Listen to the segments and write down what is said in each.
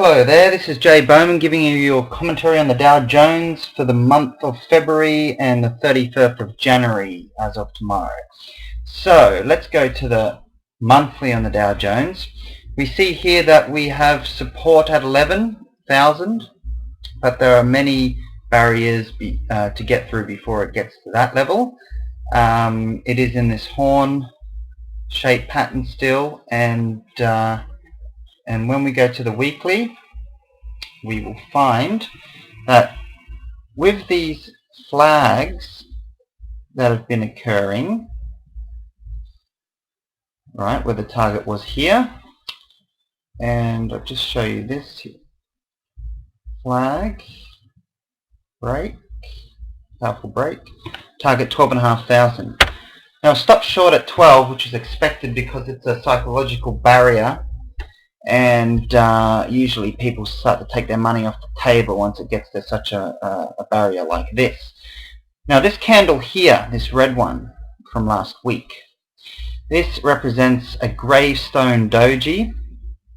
Hello there, this is Jay Bowman giving you your commentary on the Dow Jones for the month of February and the 31st of January as of tomorrow. So let's go to the monthly on the Dow Jones. We see here that we have support at 11,000, but there are many barriers to get through before it gets to that level. It is in this horn shape pattern still, and when we go to the weekly, we will find that with these flags that have been occurring, right, where the target was here, and I'll just show you this here. Flag, break, powerful break, target 12,500. Now stop short at 12, which is expected because it's a psychological barrier, and usually people start to take their money off the table once it gets to such a barrier like this. Now this candle here, this red one from last week, this represents a gravestone doji,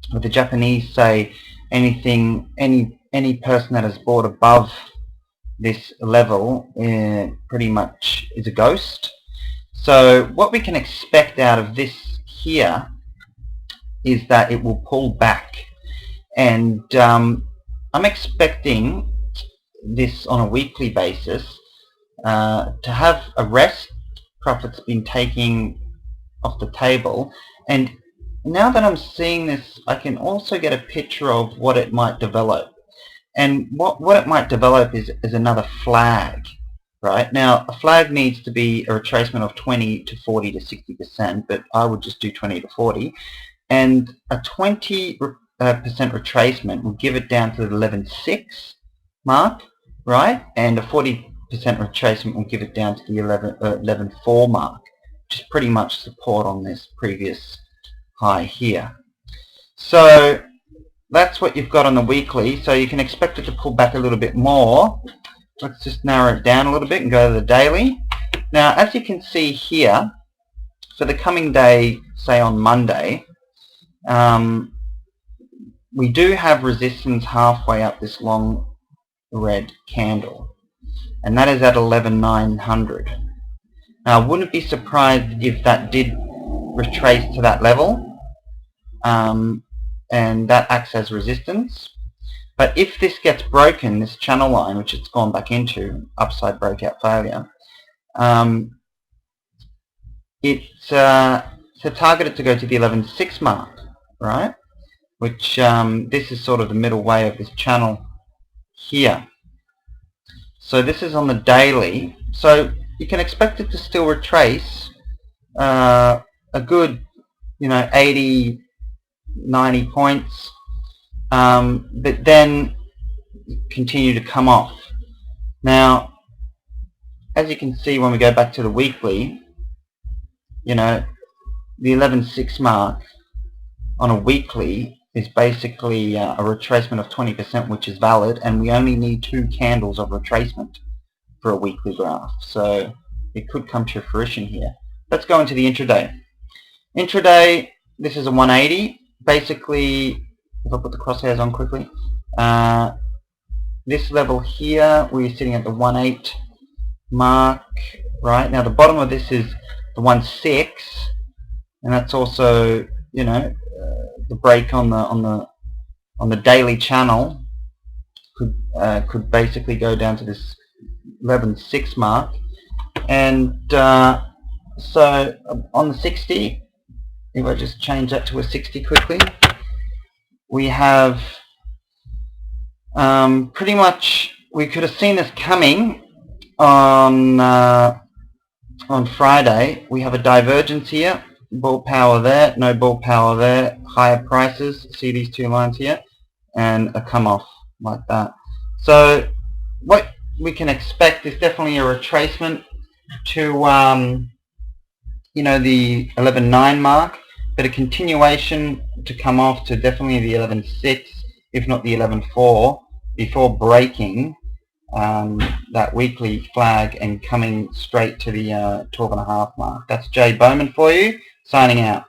where the Japanese say any person that has bought above this level pretty much is a ghost. So what we can expect out of this here is that it will pull back, and I'm expecting this on a weekly basis to have a rest. Profits been taking off the table, and now that I'm seeing this, I can also get a picture of what it might develop, and what it might develop is another flag. Right now, a flag needs to be a retracement of 20 to 40 to 60%, but I would just do 20 to 40. And a 20% retracement will give it down to the 11.6 mark, right? And a 40% retracement will give it down to the 11.4 mark, which is pretty much support on this previous high here. So that's what you've got on the weekly. So you can expect it to pull back a little bit more. Let's just narrow it down a little bit and go to the daily. Now, as you can see here, for the coming day, say on Monday, we do have resistance halfway up this long red candle, and that is at 11,900. Now I wouldn't be surprised if that did retrace to that level, and that acts as resistance. But if this gets broken, this channel line, which it's gone back into, upside breakout failure, it's targeted to go to the 11.6 mark, right? Which this is sort of the middle way of this channel here. So this is on the daily. So you can expect it to still retrace a good, 80, 90 points, but then continue to come off. Now, as you can see when we go back to the weekly, the 11.6 mark on a weekly is basically a retracement of 20%, which is valid, and we only need 2 candles of retracement for a weekly graph. So it could come to fruition here. Let's go into the intraday. Intraday, this is a 180. Basically, if I put the crosshairs on quickly, this level here, we're sitting at the 1.8 mark. Right now, the bottom of this is the 1.6, and that's also, the break on the daily channel could basically go down to this 11.6 mark. And so on the 60, if I just change that to a 60 quickly, we have pretty much, we could have seen this coming on Friday. We have a divergence here, bull power there, no bull power there, higher prices, see these 2 lines here, and a come off like that. So what we can expect is definitely a retracement to the 11.9 mark, but a continuation to come off to definitely the 11.6, if not the 11.4, before breaking that weekly flag and coming straight to the 12.5 mark. That's Jay Bowman for you, signing out.